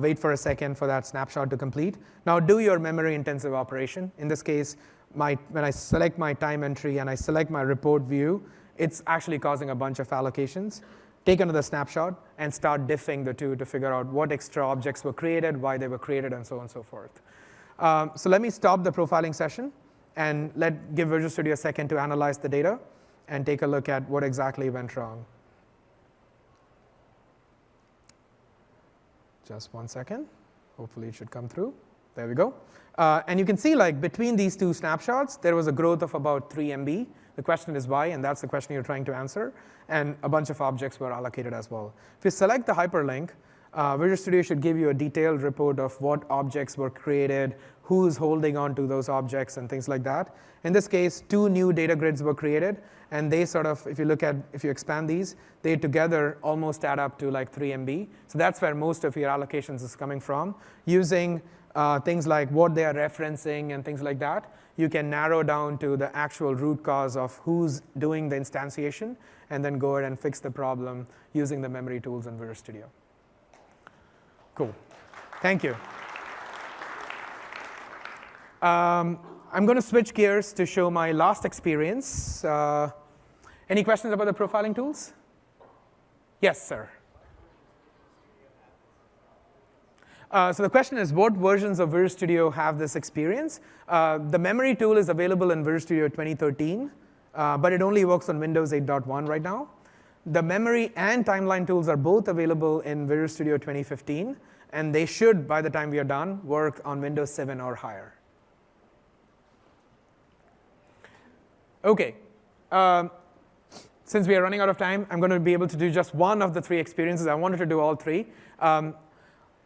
Wait for a second for that snapshot to complete. Now do your memory-intensive operation. In this case, when I select my time entry and I select my report view, it's actually causing a bunch of allocations. Take another snapshot and start diffing the two to figure out what extra objects were created, why they were created, and so on and so forth. So let me stop the profiling session and give Visual Studio a second to analyze the data and take a look at what exactly went wrong. Just 1 second. Hopefully it should come through. There we go. And you can see, like, between these two snapshots, there was a growth of about 3 MB. The question is why, and that's the question you're trying to answer. And a bunch of objects were allocated as well. If you select the hyperlink, Visual Studio should give you a detailed report of what objects were created, who's holding on to those objects, and things like that. In this case, 2 new data grids were created. And they sort of, if you expand these, they together almost add up to like 3 MB. So that's where most of your allocations is coming from. Using things like what they are referencing and things like that, you can narrow down to the actual root cause of who's doing the instantiation, and then go ahead and fix the problem using the memory tools in Visual Studio. Cool. Thank you. I'm going to switch gears to show my last experience. Any questions about the profiling tools? Yes, sir. So the question is, what versions of Visual Studio have this experience? The memory tool is available in Visual Studio 2013, but it only works on Windows 8.1 right now. The memory and timeline tools are both available in Visual Studio 2015, and they should, by the time we are done, work on Windows 7 or higher. OK. Since we are running out of time, I'm going to be able to do just one of the 3 experiences. I wanted to do all 3.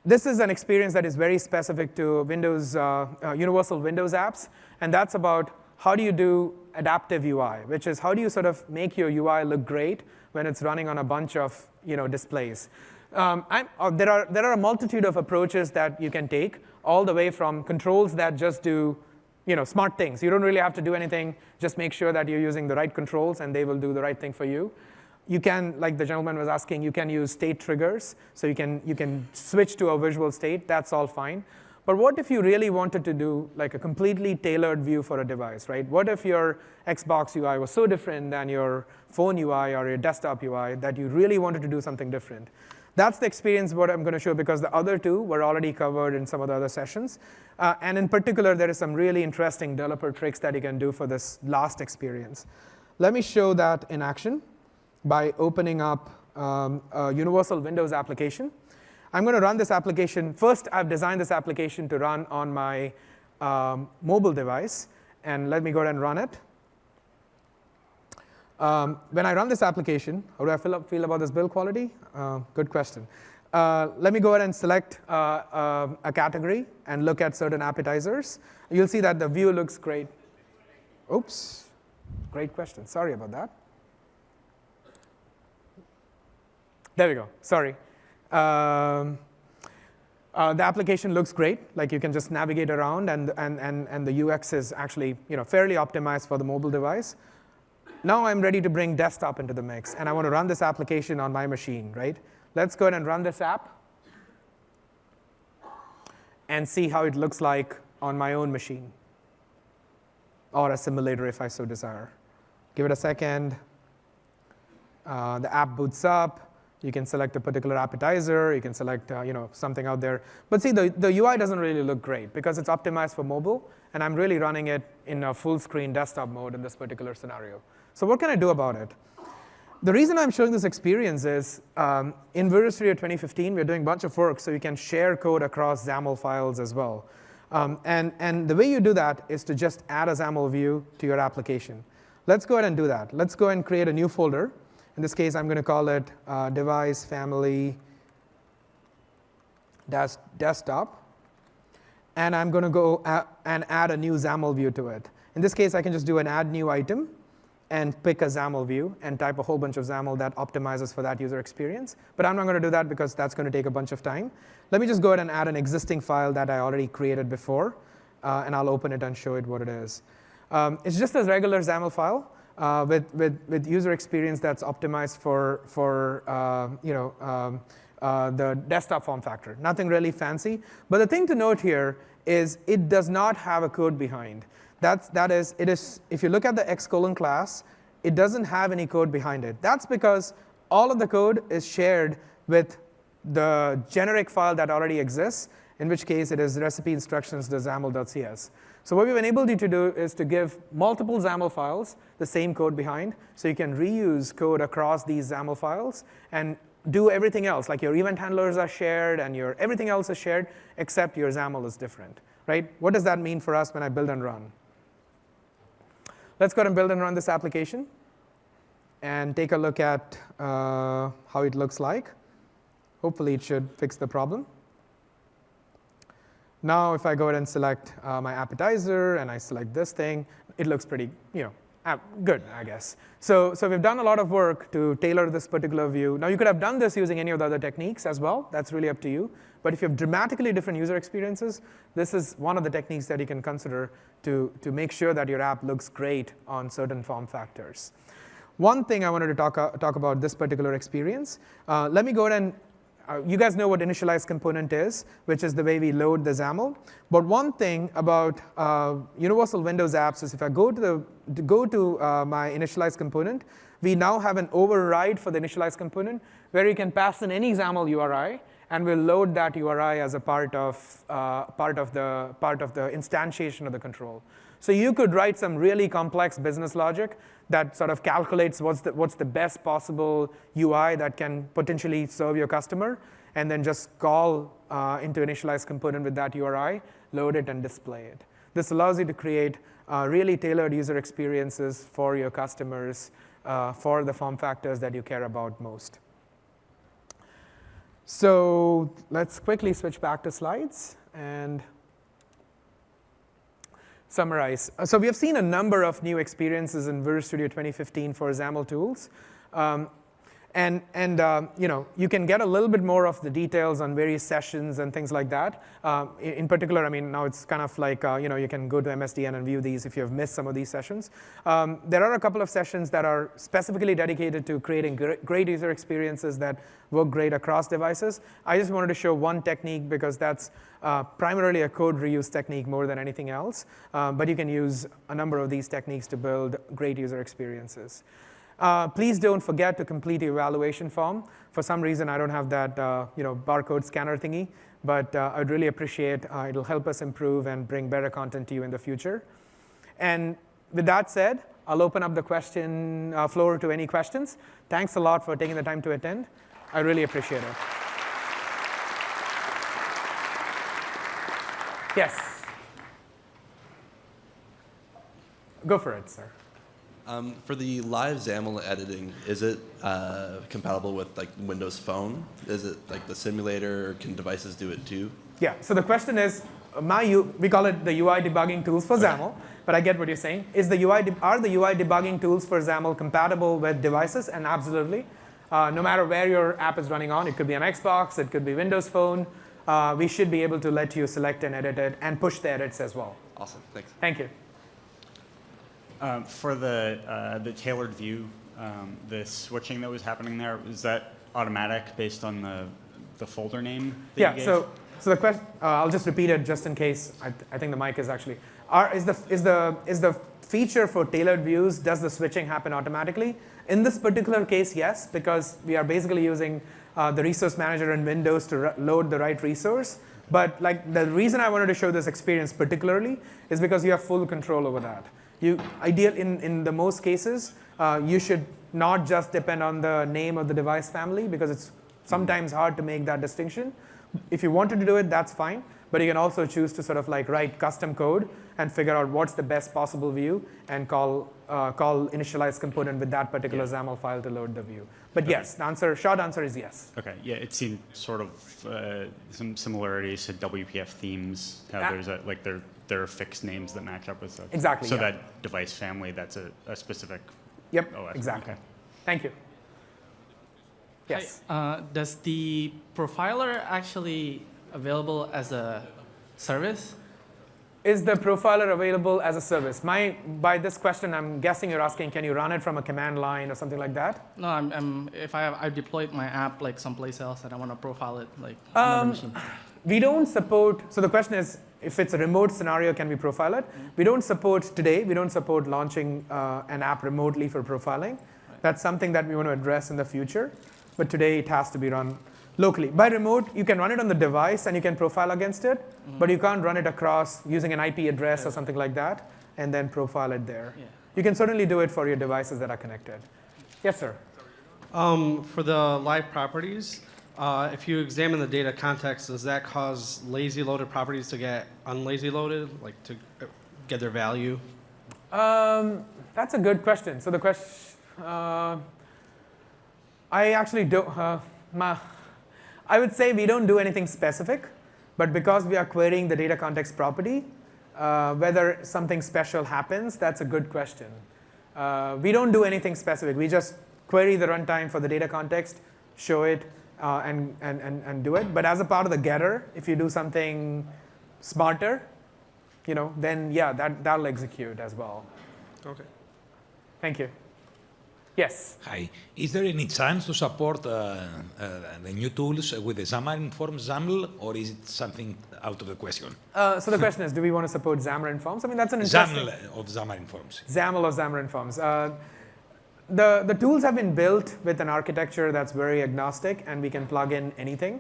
This is an experience that is very specific to Windows, universal Windows apps, and that's about how do you do adaptive UI, which is how do you sort of make your UI look great when it's running on a bunch of displays. There are a multitude of approaches that you can take, all the way from controls that just do smart things. You don't really have to do anything. Just make sure that you're using the right controls, and they will do the right thing for you. You can, like the gentleman was asking, you can use state triggers. So you can switch to a visual state. That's all fine. But what if you really wanted to do like a completely tailored view for a device, right? What if your Xbox UI was so different than your phone UI or your desktop UI that you really wanted to do something different? That's the experience what I'm going to show, because the other two were already covered in some of the other sessions. And in particular, there is some really interesting developer tricks that you can do for this last experience. Let me show that in action by opening up a universal Windows application. I'm going to run this application. First, I've designed this application to run on my mobile device. And let me go ahead and run it. When I run this application, how do I feel about this build quality? Good question. Let me go ahead and select a category and look at certain appetizers. You'll see that the view looks great. Oops, great question. Sorry about that. There we go. Sorry. The application looks great. Like you can just navigate around, and the UX is actually fairly optimized for the mobile device. Now I'm ready to bring desktop into the mix, and I want to run this application on my machine, right? Let's go ahead and run this app and see how it looks like on my own machine, or a simulator if I so desire. Give it a second. The app boots up. You can select a particular appetizer. You can select something out there. But see, the UI doesn't really look great because it's optimized for mobile, and I'm really running it in a full screen desktop mode in this particular scenario. So what can I do about it? The reason I'm showing this experience is in Visual Studio 2015, we're doing a bunch of work so you can share code across XAML files as well. And the way you do that is to just add a XAML view to your application. Let's go ahead and do that. Let's go and create a new folder. In this case, I'm going to call it device family desktop. And I'm going to go and add a new XAML view to it. In this case, I can just do an add new item and pick a XAML view and type a whole bunch of XAML that optimizes for that user experience. But I'm not going to do that because that's going to take a bunch of time. Let me just go ahead and add an existing file that I already created before, and I'll open it and show it what it is. It's just a regular XAML file with user experience that's optimized for the desktop form factor. Nothing really fancy. But the thing to note here is it does not have a code behind. If you look at the X:Colon class, it doesn't have any code behind it. That's because all of the code is shared with the generic file that already exists, in which case it is recipe instructions.xaml.cs. So what we've enabled you to do is to give multiple XAML files the same code behind, so you can reuse code across these XAML files and do everything else. Like your event handlers are shared, and everything else is shared, except your XAML is different. Right? What does that mean for us when I build and run? Let's go ahead and build and run this application and take a look at how it looks like. Hopefully, it should fix the problem. Now, if I go ahead and select my appetizer and I select this thing, it looks pretty good, I guess. So we've done a lot of work to tailor this particular view. Now, you could have done this using any of the other techniques as well. That's really up to you. But if you have dramatically different user experiences, this is one of the techniques that you can consider to make sure that your app looks great on certain form factors. One thing I wanted to talk about this particular experience. Let me go ahead and you guys know what initialize component is, which is the way we load the XAML. But one thing about universal Windows apps is if I go to my initialize component, we now have an override for the initialize component where you can pass in any XAML URI, and we'll load that URI as a part of the instantiation of the control. So you could write some really complex business logic that sort of calculates what's the best possible UI that can potentially serve your customer, and then just call into initialize component with that URI, load it, and display it. This allows you to create really tailored user experiences for your customers for the form factors that you care about most. So let's quickly switch back to slides and summarize. So we have seen a number of new experiences in Visual Studio 2015 for XAML tools. You can get a little bit more of the details on various sessions and things like that. In particular, I mean, now it's kind of like, you can go to MSDN and view these if you have missed some of these sessions. There are a couple of sessions that are specifically dedicated to creating great user experiences that work great across devices. I just wanted to show one technique because that's primarily a code reuse technique more than anything else. But you can use a number of these techniques to build great user experiences. Please don't forget to complete the evaluation form. For some reason, I don't have that barcode scanner thingy, but I'd really appreciate it'll help us improve and bring better content to you in the future. And with that said, I'll open up the question floor to any questions. Thanks a lot for taking the time to attend. I really appreciate it. Yes. Go for it, sir. For the live XAML editing, is it compatible with like Windows Phone? Is it like the simulator, or can devices do it too? Yeah, so the question is, we call it the UI debugging tools for XAML, but I get what you're saying. Are the UI debugging tools for XAML compatible with devices? And absolutely. No matter where your app is running on, it could be an Xbox, it could be Windows Phone, we should be able to let you select and edit it and push the edits as well. Awesome, thanks. Thank you. For the tailored view, the switching that was happening there, is that automatic based on the folder name that you gave? So the question, I'll just repeat it just in case. I think the mic is actually. Is the feature for tailored views, does the switching happen automatically? In this particular case, yes, because we are basically using the resource manager in Windows to load the right resource. But like the reason I wanted to show this experience particularly is because you have full control over that. In the most cases, you should not just depend on the name of the device family because it's sometimes hard to make that distinction. If you wanted to do it, that's fine. But you can also choose to sort of like write custom code and figure out what's the best possible view and call initialize component with that particular XAML file to load the view. But yes, the short answer is yes. Okay, yeah, it seemed sort of some similarities to WPF themes. How there's there are fixed names that match up with stuff. Exactly. So yeah. that device family, that's a specific Yep, OS. exactly. Okay. Thank you. Yes. Hi, does the profiler actually available as a service? Is the profiler available as a service? By this question, I'm guessing you're asking, can you run it from a command line or something like that? No, if I deployed my app like someplace else and I want to profile it like on another machine. We don't support, so the question is, if it's a remote scenario, can we profile it? We don't support launching an app remotely for profiling. That's something that we want to address in the future. But today it has to be run locally. By remote, you can run it on the device and you can profile against it, but you can't run it across using an IP address or something like that and then profile it there. Yeah. You can certainly do it for your devices that are connected. Yes, sir. For the live properties, if you examine the data context, does that cause lazy loaded properties to get unlazy loaded, like to get their value? That's a good question. So the question, I actually don't, I would say we don't do anything specific, but because we are querying the data context property, whether something special happens, that's a good question. We don't do anything specific. We just query the runtime for the data context, show it, and do it. But as a part of the getter, if you do something smarter, then yeah, that'll execute as well. Okay. Thank you. Yes. Hi. Is there any chance to support the new tools with the Xamarin Forms XAML, or is it something out of the question? So the question is, do we want to support Xamarin Forms? I mean, that's an interesting... XAML of Xamarin Forms. XAML or Xamarin Forms. The tools have been built with an architecture that's very agnostic, and we can plug in anything.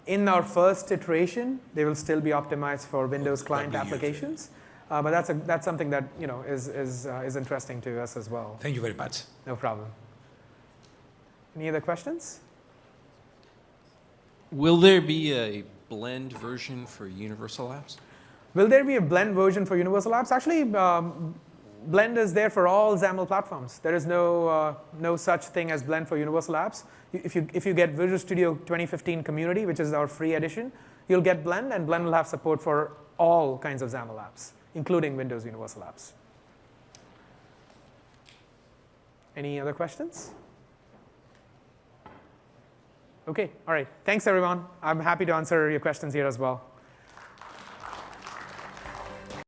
In our first iteration, they will still be optimized for Windows client applications. But that's something that is interesting to us as well. Thank you very much. No problem. Any other questions? Will there be a blend version for universal apps? Will there be a blend version for universal apps? Actually, Blend is there for all XAML platforms. There is no such thing as Blend for universal apps. If you get Visual Studio 2015 Community, which is our free edition, you'll get Blend, and Blend will have support for all kinds of XAML apps, including Windows universal apps. Any other questions? OK, all right. Thanks, everyone. I'm happy to answer your questions here as well.